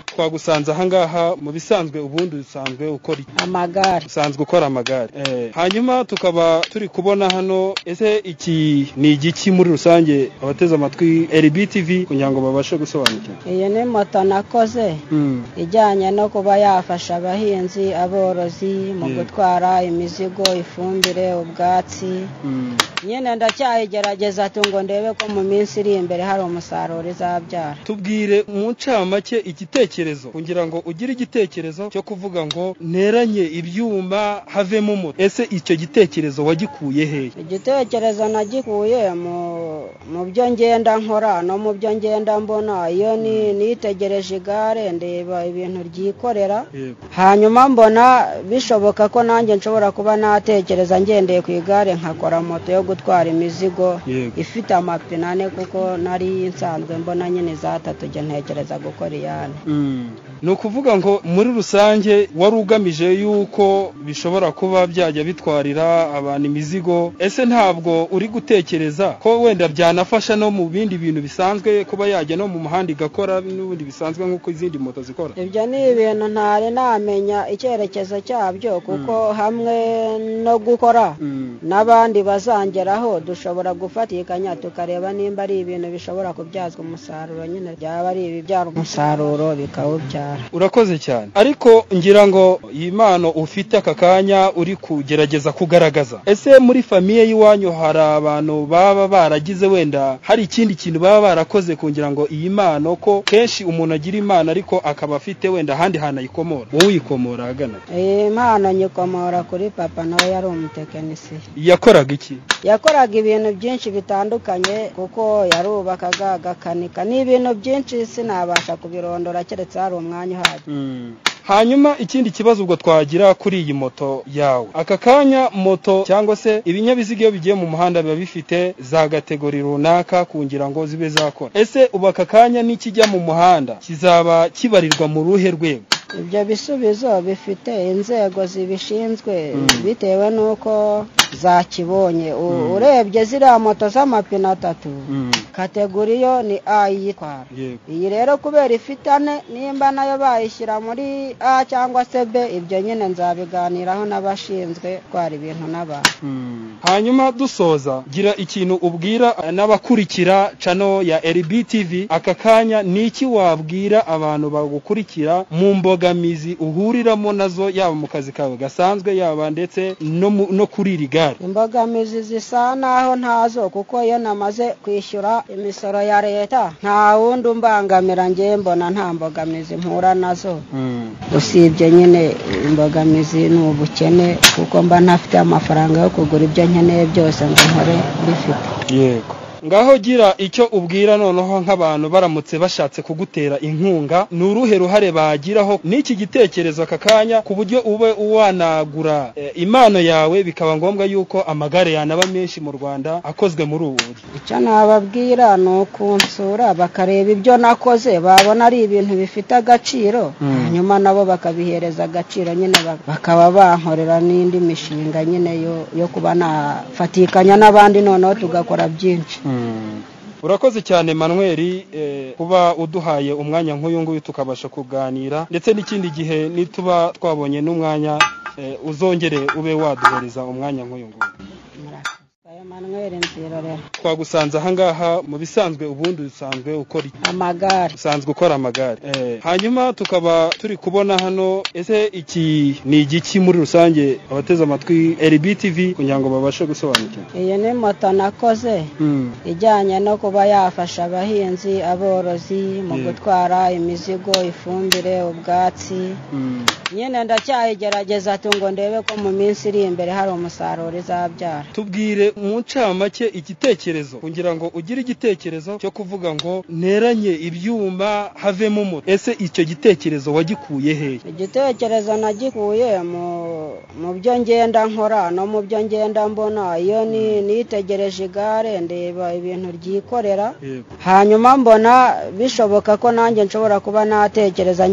Twagusanze ahangaha mu bisanzwe ubundi usanzwe ukora amagare, usanzwe ukora amagare. Hanyuma tukaba turi kubona hano, ese iki ni igiki muri rusange abateze amatwi REBA TV kugira ngo babashe gusobanukirwa? Iyi ni moto nakoze ijyanye no kuba yafasha abahinzi aborozi mu gutwara imizigo, ifumbire, ubwatsi. Nyine ndacyayigerageza ngo ndebe ko mu minsi iri imbere hari umusaruro izabyara. Tubwire mu ncamake igitekerezo kugira ngo ugire igitekerezo cyo kuvuga ngo neranye ibyuma havemo moto. Ese icyo gitekerezo wagikuye he? Igitekerezo nagikuye mu byo ngenda nkora no mu byo ngenda mbona. Iyo nitegereje igare ndeba ibintu ryikorera, hanyuma mbona bishoboka ko nanjye nshobora kuba natekereza ngendeye ku igare nkakora moto yo gutwara imizigo ifite amapine ane, kuko nari nsanzwe mbona nyine za tatu ntekereza gukora iyane. Ni ukuvuga ngo muri rusange wari ugamije yuko bishobora kuba byajya bitwarira abantu imizigo. Ese ntabwo uri gutekereza ko wenda byanafasha no mu bindi bintu bisanzwe, kuba yajya no mu muhanda igakora n'ubundi bisanzwe nk'uko izindi moto zikora? Ibyo ni ibintu ntari namenya icyerekezo cyabyo, kuko hamwe no gukora n'abandi bazangeraho dushobora gufatikanya tukareba nimba ari ibintu bishobora kubyazwa umusaruro, nyine byaba ari ibibyara umusaruro bikawubyara. Urakoze cyane. Ariko ngira ngo iyi mpano ufite aka kanya uri kugerageza kugaragaza, ese muri famiye y'iwanyu hari abantu baba baragize wenda hari ikindi kintu baba barakoze kugira ngo iyi mpano, ko kenshi umuntu agira impano ariko akaba afite wenda handi hana yikomora, wowe uyikomora agana? Iyi mpano nyikomora kuri papa, nawe yari umutekinisiye. Yakoraga iki? Yakoraga ibintu byinshi bitandukanye, kuko yarubakaga, agakanika, ni ibintu byinshi sinabasha kubirondora keretse hari umwanya uhari. Hanyuma ikindi kibazo ubwo twagira kuri iyi moto yawe, aka kanya moto cyangwa se ibinyabiziga iyo bigiye mu muhanda biba bifite za kategori runaka kugira ngo zibe zakora. Ese ubu aka kanya nikijya mu muhanda kizaba kibarirwa mu ruhe rwego? Ibyo bisubizo bifite inzego zibishinzwe bitewe nuko zakibonye. Urebye ziriya moto z'amapine atatu, kategori yo ni A yitwara. Iyi rero kubera ifite ane, nimba nayo bayishyira muri A cyangwa se B, ibyo nyine nzabiganiraho n'abashinzwe gutwara ibintu n'abantu. Hanyuma dusoza, gira ikintu ubwira n'abakurikira channel ya REBA TV aka kanya, niki wabwira abantu bagukurikira mu mbogamizi uhuriramo nazo, yaba mu kazi kawe gasanzwe yaba ndetse no kuri iri gare? Imbogamizi zisa naho ntazo, kuko iyo namaze kwishyura imisoro ya leta nta wundi umbangamira, ngiye mbona nta mbogamizi mpura nazo. Usibye nyine imbogamizi ni ubukene, kuko mba ntafite amafaranga yo kugura ibyo nkeneye byose ngo nkore bifite. Yego. Ngaho gira icyo ubwira noneho nk'abantu baramutse bashatse kugutera inkunga, ni uruhe ruhare bagiraho n'iki gitekerezo aka kanya, ku buryo ube uwanagura impano yawe bikaba ngombwa yuko amagare yanaba menshi mu Rwanda akozwe muri ubu buryo? Icyo nababwira ni ukunsura bakareba ibyo nakoze, babona ari ibintu bifite agaciro, hanyuma nabo bakabihereza agaciro, nyine bakaba bankorera n'indi mishinga nyine yo kuba nafatikanya n'abandi, noneho tugakora byinshi. Urakoze cyane Manuel kuba uduhaye umwanya nk'uyu nguyu tukabasha kuganira, ndetse n'ikindi gihe nituba twabonye n'umwanya uzongere ube waduhereza umwanya nk'uyu nguyu. Twagusanze ahangaha mu bisanzwe ubundi usanzwe ukora amagare, usanzwe ukora amagare. Hanyuma tukaba turi kubona hano, ese iki ni igiki muri rusange abateze amatwi REBA TV kugira ngo babashe gusobanukirwa? Iyi ni moto nakoze ijyanye no kuba yafasha abahinzi aborozi mu gutwara imizigo, ifumbire, ubwatsi. Nyine ndacyayigerageza ngo ndebe ko mu minsi iri imbere hari umusaruro izabyara. Tubwire mu ncamake igitekerezo kugira ngo ugire igitekerezo cyo kuvuga ngo neranye ibyuma havemo moto. Ese icyo gitekerezo wagikuye he? Igitekerezo nagikuye mu byo ngenda nkora no mu byo ngenda mbona. Iyo nitegereje igare ndeba ibintu ryikorera, hanyuma mbona bishoboka ko nanjye nshobora kuba natekereza